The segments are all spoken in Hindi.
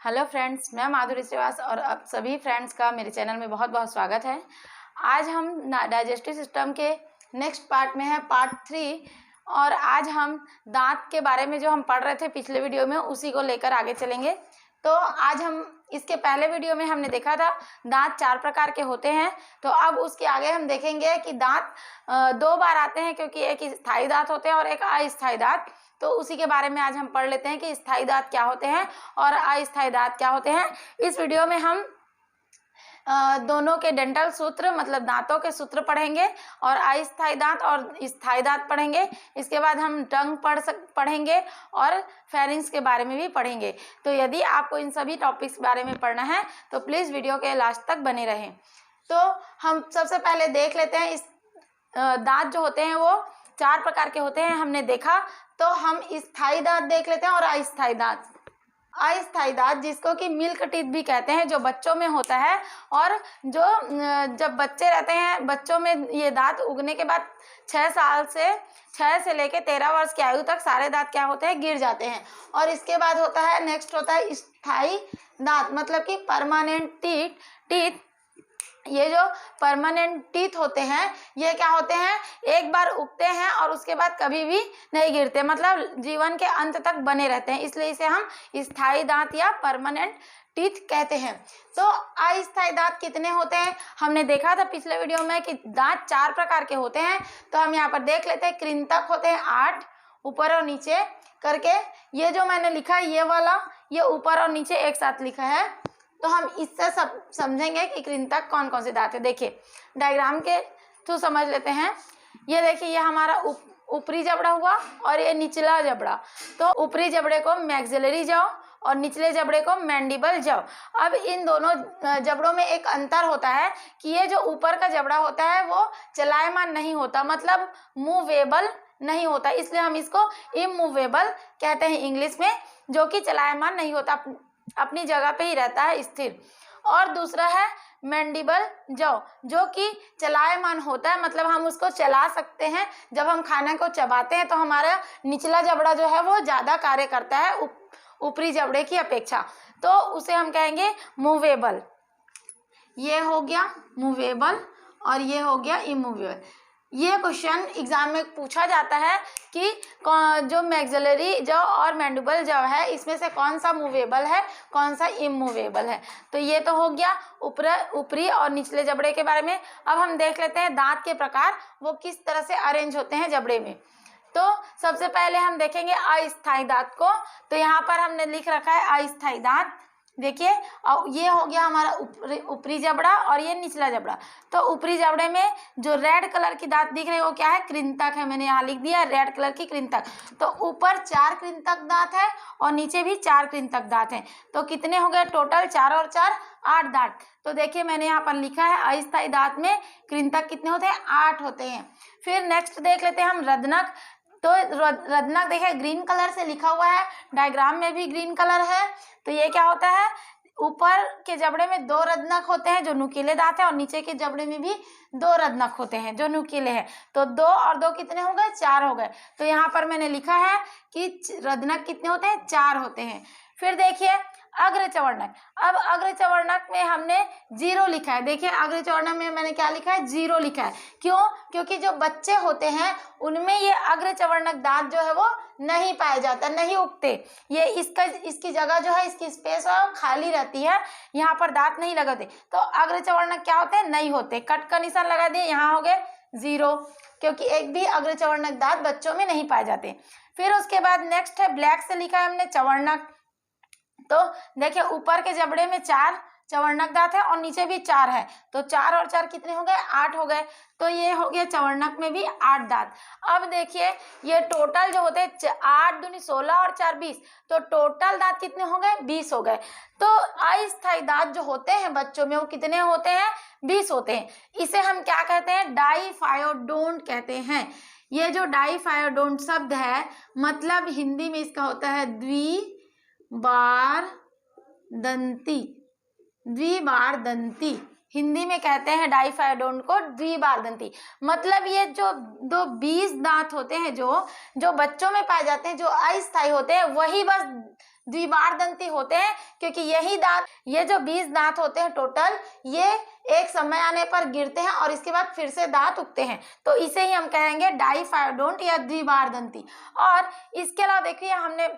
हेलो फ्रेंड्स, मैं माधुरी श्रीवास और आप सभी फ्रेंड्स का मेरे चैनल में बहुत बहुत स्वागत है। आज हम डाइजेस्टिव सिस्टम के नेक्स्ट पार्ट में है, पार्ट 3। और आज हम दांत के बारे में जो हम पढ़ रहे थे पिछले वीडियो में उसी को लेकर आगे चलेंगे। तो आज हम इसके पहले वीडियो में हमने देखा था दांत 4 प्रकार के होते हैं। तो अब उसके आगे हम देखेंगे कि दांत 2 बार आते हैं, क्योंकि एक स्थायी दांत होते हैं और एक अस्थायी दांत। तो उसी के बारे में आज हम पढ़ लेते हैं कि स्थायी दांत क्या होते हैं और अस्थायी दांत क्या होते हैं। इस वीडियो में हम दोनों के डेंटल सूत्र मतलब दांतों के सूत्र पढ़ेंगे और अस्थायी दांत और स्थायी दांत पढ़ेंगे। इसके बाद हम टंग पढ़ेंगे और फेरिंग्स के बारे में भी पढ़ेंगे। तो यदि आपको इन सभी टॉपिक्स के बारे में पढ़ना है तो प्लीज़ वीडियो के लास्ट तक बने रहें। तो हम सबसे पहले देख लेते हैं इस दांत जो होते हैं वो 4 प्रकार के होते हैं, हमने देखा। तो हम स्थायी दांत देख लेते हैं और अस्थायी दांत। अस्थायी दांत जिसको कि मिल्क टीथ भी कहते हैं, जो बच्चों में होता है और जो जब बच्चे रहते हैं, बच्चों में ये दांत उगने के बाद 6 से लेके 13 वर्ष की आयु तक सारे दांत क्या होते हैं, गिर जाते हैं। और इसके बाद होता है नेक्स्ट होता है स्थायी दांत, मतलब कि परमानेंट टीथ। ये जो परमानेंट टीथ होते हैं ये क्या होते हैं, एक बार उगते हैं और उसके बाद कभी भी नहीं गिरते, मतलब जीवन के अंत तक बने रहते हैं, इसलिए इसे हम स्थायी दांत या परमानेंट टीथ कहते हैं। तो अस्थायी दांत कितने होते हैं, हमने देखा था पिछले वीडियो में कि दांत 4 प्रकार के होते हैं। तो हम यहाँ पर देख लेते हैं। कृंतक होते हैं 8, ऊपर और नीचे करके। ये जो मैंने लिखा है ये वाला, ये ऊपर और नीचे एक साथ लिखा है। तो हम इससे सब समझेंगे कि कृंतक कौन कौन से दांत है। देखिए डायग्राम के थ्रू समझ लेते हैं। ये देखिए ये हमारा ऊपरी जबड़ा हुआ और ये निचला जबड़ा। तो ऊपरी जबड़े को मैक्सिलरी जॉ और निचले जबड़े को मैंडिबल जॉ। अब इन दोनों जबड़ों में एक अंतर होता है कि ये जो ऊपर का जबड़ा होता है वो चलायमान नहीं होता, मतलब मूवेबल नहीं होता, इसलिए हम इसको इमूवेबल कहते हैं इंग्लिश में, जो कि चलायमान नहीं होता, अपनी जगह पे ही रहता है स्थिर। और दूसरा है मैंडिबल जॉ, जो कि चलायमान होता है, मतलब हम उसको चला सकते हैं। जब हम खाने को चबाते हैं तो हमारा निचला जबड़ा जो है वो ज़्यादा कार्य करता है ऊपरी जबड़े की अपेक्षा, तो उसे हम कहेंगे मूवेबल। ये हो गया मूवेबल और ये हो गया इमूवेबल। ये क्वेश्चन एग्जाम में पूछा जाता है कि जो मैक्सिलरी जॉ और मैंडिबल जॉ है इसमें से कौन सा मूवेबल है, कौन सा इमूवेबल है। तो ये तो हो गया ऊपरी और निचले जबड़े के बारे में। अब हम देख लेते हैं दांत के प्रकार, वो किस तरह से अरेंज होते हैं जबड़े में। तो सबसे पहले हम देखेंगे अस्थायी दांत को। तो यहाँ पर हमने लिख रखा है अस्थायी दांत। देखिए और ये हो गया हमारा ऊपरी जबड़ा और ये निचला जबड़ा। तो ऊपरी जबड़े में जो रेड कलर की दांत दिख रही है वो क्या है, कृंतक है। मैंने यहाँ लिख दिया रेड कलर की कृंतक। तो ऊपर 4 कृंतक दांत है और नीचे भी 4 कृंतक दांत हैं। तो कितने हो गए टोटल, 4 और 4 8 दांत। तो देखिए मैंने यहाँ पर लिखा है अस्थायी दांत में कृंतक कितने होते हैं, 8 होते हैं। फिर नेक्स्ट देख लेते हैं हम रत्नक। तो रत्नक देखिए ग्रीन कलर से लिखा हुआ है, डायग्राम में भी ग्रीन कलर है। तो ये क्या होता है, ऊपर के जबड़े में 2 रत्नक होते हैं जो नुकीले दांत है और नीचे के जबड़े में भी 2 रत्नक होते हैं जो नुकीले हैं। तो 2 और 2 कितने हो गए, 4 हो गए। तो यहाँ पर मैंने लिखा है कि रत्नक कितने होते हैं, 4 होते हैं। फिर देखिए अग्रचवर्णक। अब अग्रचवर्णक में हमने 0 लिखा है। देखिए अग्रचवर्णक में मैंने क्या लिखा है, 0 लिखा है। क्यों, क्योंकि जो बच्चे होते हैं उनमें ये अग्रचवर्णक दांत जो है वो नहीं पाया जाता, नहीं उगते। ये इसकी जगह जो है, इसकी स्पेस खाली रहती है, यहाँ पर दांत नहीं लगाते। तो अग्रचवर्णक क्या होते हैं, नहीं होते। कट का निशान लगा दिए, यहाँ हो गए 0, क्योंकि एक भी अग्रचवर्णक दांत बच्चों में नहीं पाए जाते। फिर उसके बाद नेक्स्ट है ब्लैक से लिखा है हमने चवर्णक। तो देखिए ऊपर के जबड़े में 4 चवर्णक दांत है और नीचे भी 4 है। तो 4 और 4 कितने हो गए, 8 हो गए। तो ये हो गया चवर्णक में भी 8 दांत। अब देखिए ये टोटल जो होते हैं 8 दूनी 16 और 4 20, तो टोटल दांत कितने हो गए, 20 हो गए। तो अस्थायी दांत जो होते हैं बच्चों में वो कितने होते हैं, 20 होते हैं। इसे हम क्या कहते हैं, डाइफायोडोंट कहते हैं। ये जो डाइफायोडोंट शब्द है मतलब हिंदी में इसका होता है द्विबार दंती। हिंदी में कहते हैं डाइफायोडोंट को द्विबार दंती। मतलब ये जो 20 दांत होते हैं जो बच्चों में पाए जाते हैं, जो अस्थायी होते हैं, वही बस द्विबार दंती होते हैं, क्योंकि यही दांत, ये जो 20 दांत होते हैं टोटल, ये एक समय आने पर गिरते हैं और इसके बाद फिर से दांत उगते हैं, तो इसे ही हम कहेंगे डाइफायोडोंट या द्विबार दंती। और इसके अलावा देखिए हमने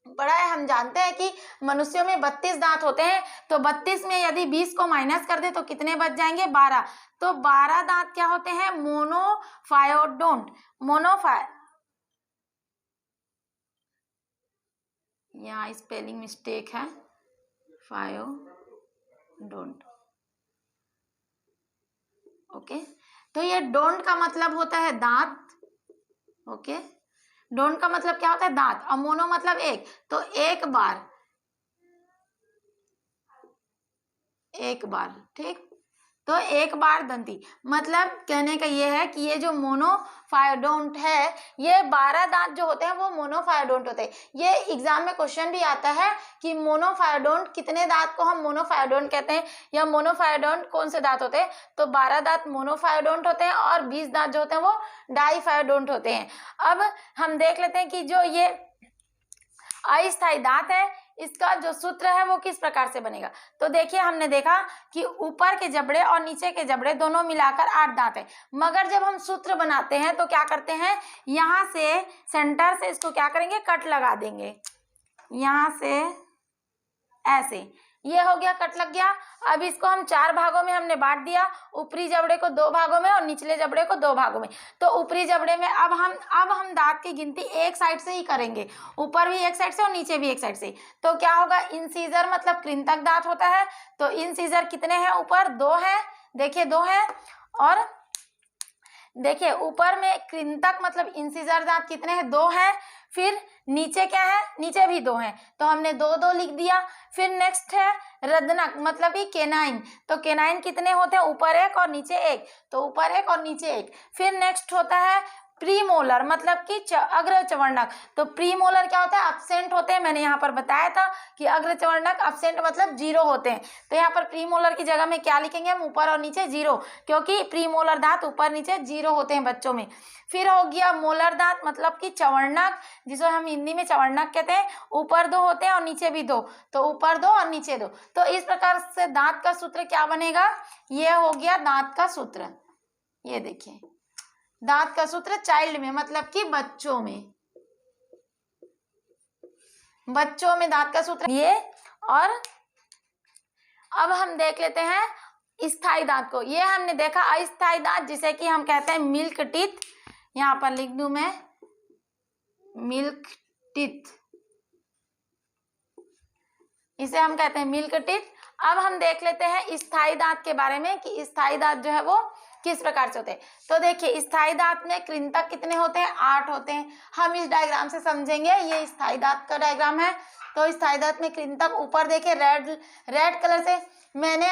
पढ़ा है, हम जानते हैं कि मनुष्यों में 32 दांत होते हैं, तो 32 में यदि 20 को माइनस कर दे तो कितने बच जाएंगे? 12। तो 12 दांत क्या होते हैं? मोनोफायोडोंट। यहाँ स्पेलिंग मिस्टेक है, फायोडोंट। ओके, तो ये डोंट का मतलब होता है दांत। ओके, डोंट का मतलब क्या होता है? दांत। और मोनो मतलब एक, तो एक बार, ठीक। तो एक बार दंती मतलब कहने का ये है कि ये जो मोनोफायोडोंट है, ये 12 दांत जो होते हैं वो मोनोफायोडोंट होते हैं। ये एग्जाम में क्वेश्चन भी आता है कि मोनोफायोडोंट कितने दांत को हम मोनोफायोडोंट कहते हैं, या मोनोफायोडोंट कौन से दांत होते हैं? तो 12 दांत मोनोफायोडोंट होते हैं और 20 दांत जो होते हैं वो डाइफायोडोंट होते हैं। अब हम देख लेते हैं कि जो ये अस्थायी दांत है, इसका जो सूत्र है वो किस प्रकार से बनेगा। तो देखिए हमने देखा कि ऊपर के जबड़े और नीचे के जबड़े दोनों मिलाकर 8 दांत है, मगर जब हम सूत्र बनाते हैं तो क्या करते हैं, यहाँ से सेंटर से इसको क्या करेंगे? कट लगा देंगे, यहाँ से ऐसे, ये हो गया, कट लग गया। अब इसको हम 4 भागों में हमने बांट दिया, ऊपरी जबड़े को 2 भागों में और निचले जबड़े को 2 भागों में। तो ऊपरी जबड़े में अब हम दांत की गिनती एक साइड से ही करेंगे, ऊपर भी एक साइड से और नीचे भी एक साइड से। तो क्या होगा? इंसीजर मतलब कृंतक दांत होता है, तो इंसीजर कितने हैं? ऊपर 2 है, देखिए 2 है, और देखिए ऊपर में कृंतक मतलब इंसीजर दांत कितने हैं? 2 है। फिर नीचे क्या है? नीचे भी 2 हैं, तो हमने 2 2 लिख दिया। फिर नेक्स्ट है रदनक मतलब कि केनाइन, तो केनाइन कितने होते हैं? ऊपर 1 और नीचे 1, तो ऊपर 1 और नीचे 1। फिर नेक्स्ट होता है प्रीमोलर मतलब कि अग्र चवर्णक, तो प्रीमोलर क्या होता है? अब्सेंट होते हैं। मैंने यहाँ पर बताया था कि अग्र चवर्णक अब्सेंट मतलब 0 होते हैं, तो यहाँ पर प्रीमोलर की जगह में क्या लिखेंगे हम? ऊपर और नीचे 0, क्योंकि प्रीमोलर दांत ऊपर नीचे 0 होते हैं बच्चों में। फिर हो गया मोलर दांत मतलब कि चवर्णक, जिसे हम हिंदी में चवर्णक कहते हैं, ऊपर 2 होते हैं और नीचे भी 2, तो ऊपर 2 और नीचे 2। तो इस प्रकार से दांत का सूत्र क्या बनेगा? ये हो गया दांत का सूत्र। ये देखिए दांत का सूत्र चाइल्ड में मतलब कि बच्चों में दांत का सूत्र ये। और अब हम देख लेते हैं स्थायी दांत को। ये हमने देखा अस्थायी दांत जिसे कि हम कहते हैं मिल्क टीथ, यहां पर लिख दूं मैं मिल्क टीथ, इसे हम कहते हैं मिल्क टीथ। अब हम देख लेते हैं स्थायी दांत के बारे में कि स्थायी दांत जो है वो किस प्रकार से होते हैं। तो देखिए स्थायी दांत में कृंतक कितने होते हैं? 8 होते हैं। हम इस डायग्राम से समझेंगे, ये स्थायी दांत का डायग्राम है। तो स्थायी दांत में कृंतक ऊपर देखिए रेड कलर से, मैंने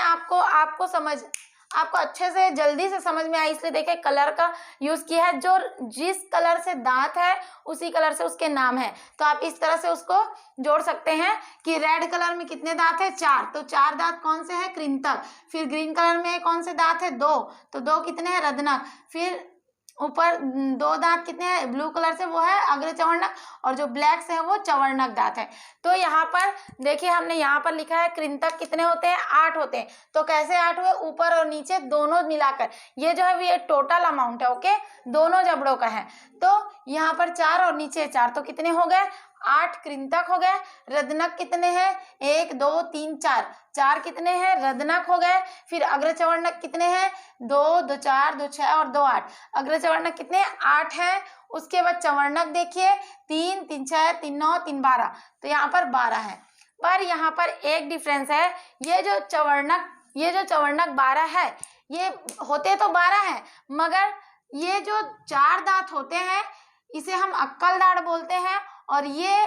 आपको अच्छे से जल्दी से समझ में आए इसलिए देखिए कलर का यूज किया है, जो जिस कलर से दांत है उसी कलर से उसके नाम है। तो आप इस तरह से उसको जोड़ सकते हैं कि रेड कलर में कितने दांत है? 4, तो 4 दांत कौन से हैं? कृंतक। फिर ग्रीन कलर में कौन से दांत है? 2, तो 2 कितने हैं? रदनक। फिर ऊपर 2 दांत कितने हैं? ब्लू कलर से वो है अग्र चवर्णक, और जो ब्लैक से है वो चवर्णक दांत है। तो यहाँ पर देखिए हमने यहाँ पर लिखा है कृंतक कितने होते हैं? 8 होते हैं। तो कैसे 8 हुए? ऊपर और नीचे दोनों मिलाकर, ये जो है ये टोटल अमाउंट है, ओके, दोनों जबड़ों का है। तो यहाँ पर 4 और नीचे 4, तो कितने हो गए? 8 कृंतक हो गए। रदनक कितने हैं? 1 2 3 4, 4 कितने हैं? रदनक हो गए। फिर अग्रचवर्णक कितने हैं? 2 2 4 2 6 और 2 8, अग्रचवर्णक कितने? 8 हैं। उसके बाद चवर्णक देखिए 3 3 6 3 9 3 12, तो यहाँ पर 12 है। पर यहाँ पर एक डिफरेंस है, ये जो चवर्णक 12 है, ये होते तो 12 है, मगर ये जो 4 दांत होते हैं इसे हम अक्कल दाढ़ बोलते हैं, और ये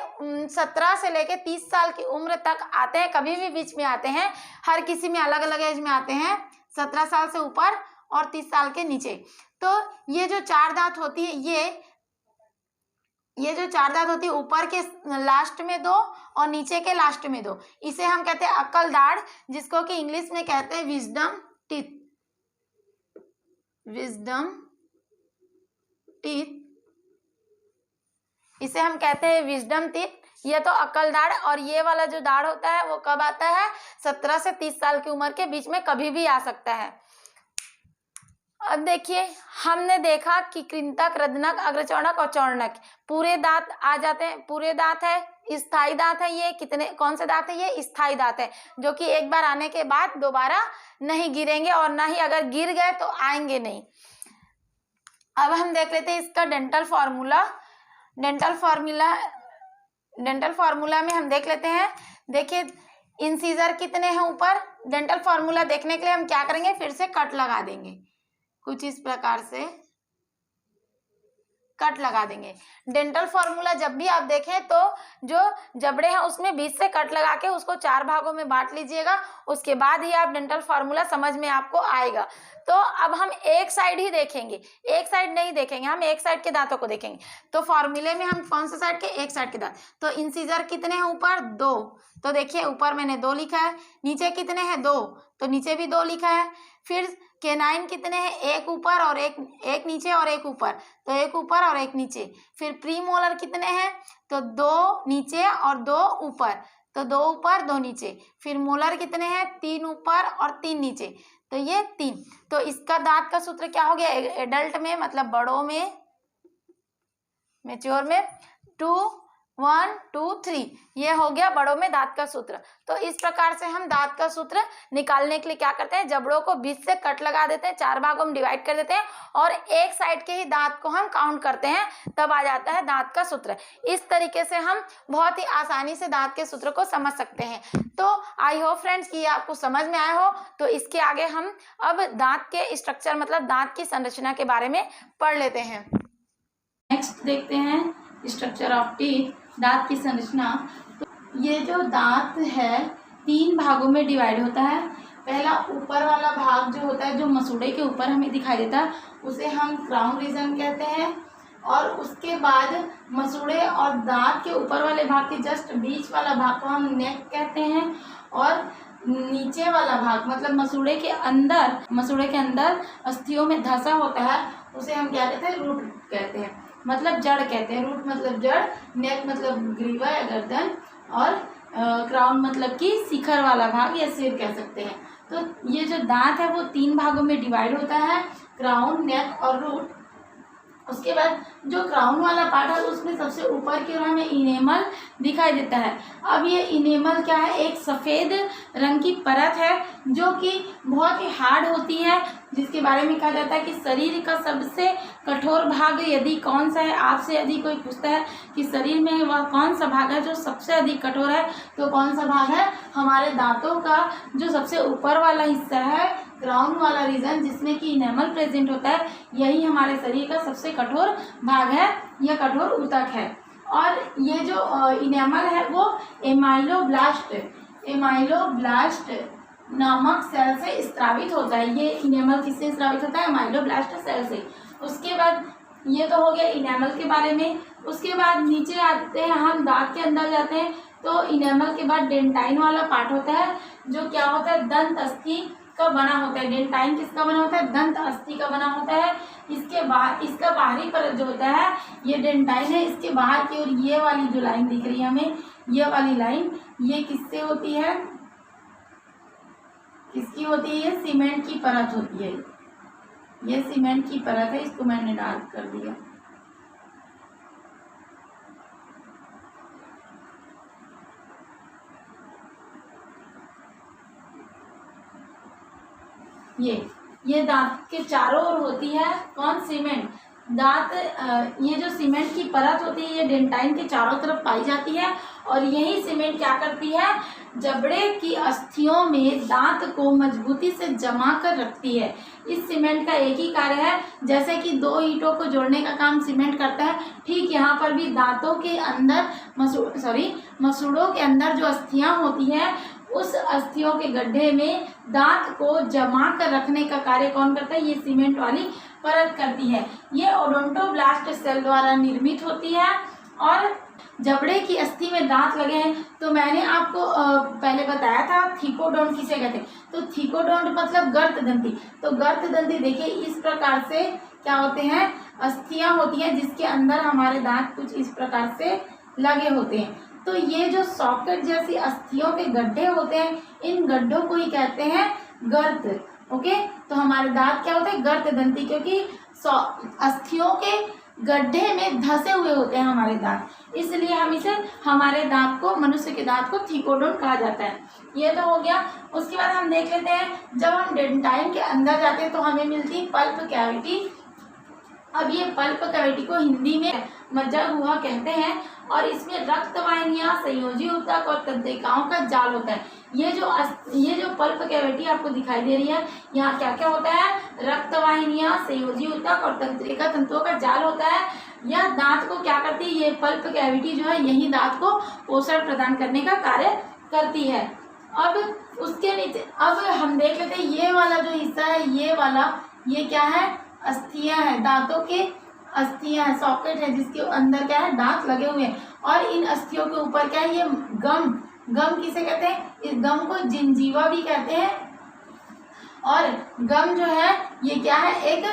17 से लेके 30 साल की उम्र तक आते हैं, कभी भी बीच में आते हैं, हर किसी में अलग अलग एज में आते हैं, 17 साल से ऊपर और 30 साल के नीचे। तो ये जो 4 दांत होती है, ये जो 4 दांत होती है, ऊपर के लास्ट में 2 और नीचे के लास्ट में 2, इसे हम कहते हैं अक्कल दाढ़, जिसको कि इंग्लिश में कहते हैं विजडम टीथ, इसे हम कहते हैं विजडम टीथ, ये तो अक्ल दाढ़, और ये वाला जो दाढ़ होता है वो कब आता है? 17 से 30 साल की उम्र के बीच में कभी भी आ सकता है। अब देखिए, हमने देखा कि कृंतक, रजनक, अग्रचौड़क और चौड़नक पूरे दांत आ जाते हैं। पूरे दांत है, स्थायी दांत है। ये कितने, कौन से दांत है? ये स्थायी दांत है, जो कि एक बार आने के बाद दोबारा नहीं गिरेंगे, और ना ही अगर गिर गए तो आएंगे नहीं। अब हम देख लेते हैं इसका डेंटल फॉर्मूला। डेंटल फार्मूला में हम देख लेते हैं। देखिए, इंसीजर कितने हैं ऊपर। डेंटल फार्मूला देखने के लिए हम क्या करेंगे? फिर से कट लगा देंगे, कुछ इस प्रकार से कट लगा देंगे। डेंटल फार्मूला जब भी आप देखें तो जो जबड़े हैं उसमें बीच से कट लगा के उसको 4 भागों में बांट लीजिएगा, उसके बाद ही आप डेंटल फार्मूला समझ में आपको आएगा। तो अब हम एक साइड ही देखेंगे, एक साइड नहीं देखेंगे, हम एक साइड के दांतों को देखेंगे। तो फॉर्मूले में हम कौन से साइड के? एक साइड के दांत। तो इंसीजर कितने हैं ऊपर? 2। तो देखिए, ऊपर मैंने 2 लिखा है। नीचे कितने हैं? 2। तो नीचे भी 2 लिखा है। फिर केनाइन कितने हैं? एक ऊपर और एक नीचे और एक ऊपर, तो एक ऊपर और एक नीचे। फिर प्रीमोलर कितने हैं? तो 2 नीचे और 2 ऊपर, तो 2 ऊपर 2 नीचे। फिर मोलर कितने हैं? 3 ऊपर और 3 नीचे, तो ये 3। तो इसका दांत का सूत्र क्या हो गया? एडल्ट में मतलब बड़ों में, मैच्योर में 2 1 2 3, ये हो गया बड़ों में दांत का सूत्र। तो इस प्रकार से हम दांत का सूत्र निकालने के लिए क्या करते हैं? जबड़ों को बीच से कट लगा देते हैं, 4 भागों में डिवाइड कर देते हैं, और एक साइड के ही दांत को हम काउंट करते हैं, तब आ जाता है दांत का सूत्र। इस तरीके से हम बहुत ही आसानी से दांत के सूत्र को समझ सकते हैं। तो आई होप फ्रेंड्स कि ये आपको समझ में आया हो। तो इसके आगे हम अब दांत के स्ट्रक्चर मतलब दांत की संरचना के बारे में पढ़ लेते हैं। नेक्स्ट देखते हैं स्ट्रक्चर ऑफ टीथ, दांत की संरचना। तो ये जो दांत है 3 भागों में डिवाइड होता है। पहला ऊपर वाला भाग जो होता है, जो मसूड़े के ऊपर हमें दिखाई देता है, उसे हम क्राउन रीजन कहते हैं। और उसके बाद मसूड़े और दांत के ऊपर वाले भाग के जस्ट बीच वाला भाग को हम नेक कहते हैं। और नीचे वाला भाग मतलब मसूड़े के अंदर अस्थियों में धंसा होता है, उसे हम क्या कहते हैं? रूट कहते हैं, मतलब जड़ कहते हैं। रूट मतलब जड़, नेक मतलब ग्रीवा या गर्दन, और क्राउन मतलब कि शिखर वाला भाग या सिर कह सकते हैं। तो ये जो दांत है वो 3 भागों में डिवाइड होता है, क्राउन, नेक और रूट। उसके बाद जो क्राउन वाला पार्ट है उसमें सबसे ऊपर की ओर हमें इनेमल दिखाई देता है। अब ये इनेमल क्या है? एक सफ़ेद रंग की परत है जो कि बहुत ही हार्ड होती है, जिसके बारे में कहा जाता है कि शरीर का सबसे कठोर भाग यदि कौन सा है, आपसे यदि कोई पूछता है कि शरीर में वह कौन सा भाग है जो सबसे अधिक कठोर है, तो कौन सा भाग है? हमारे दांतों का जो सबसे ऊपर वाला हिस्सा है, क्राउन वाला रीजन जिसमें कि इनेमल प्रेजेंट होता है, यही हमारे शरीर का सबसे कठोर भाग है, यह कठोर ऊतक है। और ये जो इनेमल है वो एमाइलोब्लास्ट नामक सेल से स्रावित होता है। ये इनेमल किससे स्रावित होता है? एमाइलोब्लास्ट सेल से। उसके बाद ये तो हो गया इनेमल के बारे में। उसके बाद नीचे आते हैं, हम दांत के अंदर जाते हैं, तो इनेमल के बाद डेंटाइन वाला पार्ट होता है, जो क्या होता है? दंत अस्थि का बना होता है। डेंटाइन किसका बना होता है? दंत अस्थि का बना होता है। इसके बाहर, इसका बाहरी परत जो होता है ये डेंटाइन है। इसके बाहर की ओर ये वाली जो लाइन दिख रही है हमें, ये वाली लाइन, ये किससे होती है? किसकी होती है? ये सीमेंट की परत होती है। ये सीमेंट की परत है, इसको मैंने डार्क कर दिया। ये दांत के चारों ओर होती है कौन? सीमेंट। दांत ये जो सीमेंट की परत होती है ये डेंटाइन के चारों तरफ पाई जाती है, और यही सीमेंट क्या करती है? जबड़े की अस्थियों में दांत को मजबूती से जमा कर रखती है। इस सीमेंट का एक ही कार्य है, जैसे कि 2 ईंटों को जोड़ने का काम सीमेंट करता है, ठीक यहाँ पर भी दांतों के अंदर मसूड़ों के अंदर जो अस्थियां होती है, उस अस्थियों के गड्ढे में दांत को जमा कर रखने का कार्य कौन करता है? ये सीमेंट वाली परत करती है। ये ओडोंटोब्लास्ट सेल द्वारा निर्मित होती है। और जबड़े की अस्थि में दांत लगे हैं, तो मैंने आपको पहले बताया था थीकोडोंट किसे कहते हैं। तो थीकोडोंट मतलब गर्तदंती। तो गर्तदंती देखिए इस प्रकार से क्या होते हैं? अस्थियां होती हैं जिसके अंदर हमारे दांत कुछ इस प्रकार से लगे होते हैं। तो ये जो सॉकेट जैसी अस्थियों के गड्ढे होते हैं, इन गड्ढों को ही कहते हैं गर्त। ओके, तो हमारे दांत क्या होते हैं? गर्त दंती, क्योंकि अस्थियों के गड्ढे में धसे हुए होते हैं हमारे दांत, इसलिए हम इसे हमारे दांत को, मनुष्य के दांत को थिकोडोन कहा जाता है। ये तो हो गया। उसके बाद हम देख लेते हैं, जब हम डेंटाइन के अंदर जाते हैं तो हमें मिलती पल्प कैविटी। अब ये पल्प कैविटी को हिंदी में मज्जा गुहा कहते हैं और इसमें रक्त वाहिनियां, संयोजी ऊतक और तंत्रिकाओं का जाल होता है। ये जो पल्प कैविटी आपको दिखाई दे रही है, यहाँ क्या क्या होता है? रक्त वाहिनियां, संयोजी ऊतक और तंत्रिका तंतुओं का जाल होता है। यह दांत को क्या करती है? ये पल्प कैविटी जो है यही दांत को पोषण प्रदान करने का कार्य करती है। अब उसके नीचे अब हम देख लेते हैं, ये वाला जो हिस्सा है, ये वाला, ये क्या है? अस्थियां हैं, दांतों के अस्थियां हैं, सॉकेट है जिसके अंदर क्या है? दांत लगे हुए हैं। और इन अस्थियों के ऊपर क्या है? ये गम किसे कहते हैं? इस गम को जिंजीवा भी कहते हैं। और गम जो है ये क्या है? एक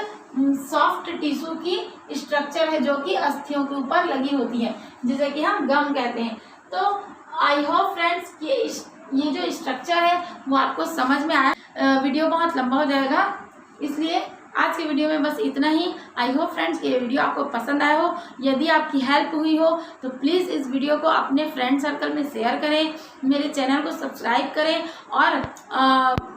सॉफ्ट टिश्यू की स्ट्रक्चर है जो कि अस्थियों के ऊपर लगी होती है, जिसे कि हम गम कहते हैं। तो आई होप फ्रेंड्स ये जो स्ट्रक्चर है वो आपको समझ में आया। वीडियो बहुत लंबा हो जाएगा, इसलिए आज की वीडियो में बस इतना ही। आई होप फ्रेंड्स कि ये वीडियो आपको पसंद आया हो। यदि आपकी हेल्प हुई हो तो प्लीज़ इस वीडियो को अपने फ्रेंड सर्कल में शेयर करें, मेरे चैनल को सब्सक्राइब करें और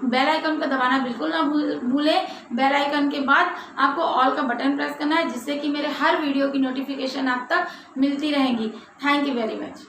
बेल आइकन को दबाना बिल्कुल ना भूलें। बेल आइकन के बाद आपको ऑल का बटन प्रेस करना है, जिससे कि मेरे हर वीडियो की नोटिफिकेशन आप तक मिलती रहेगी। Thank you very much.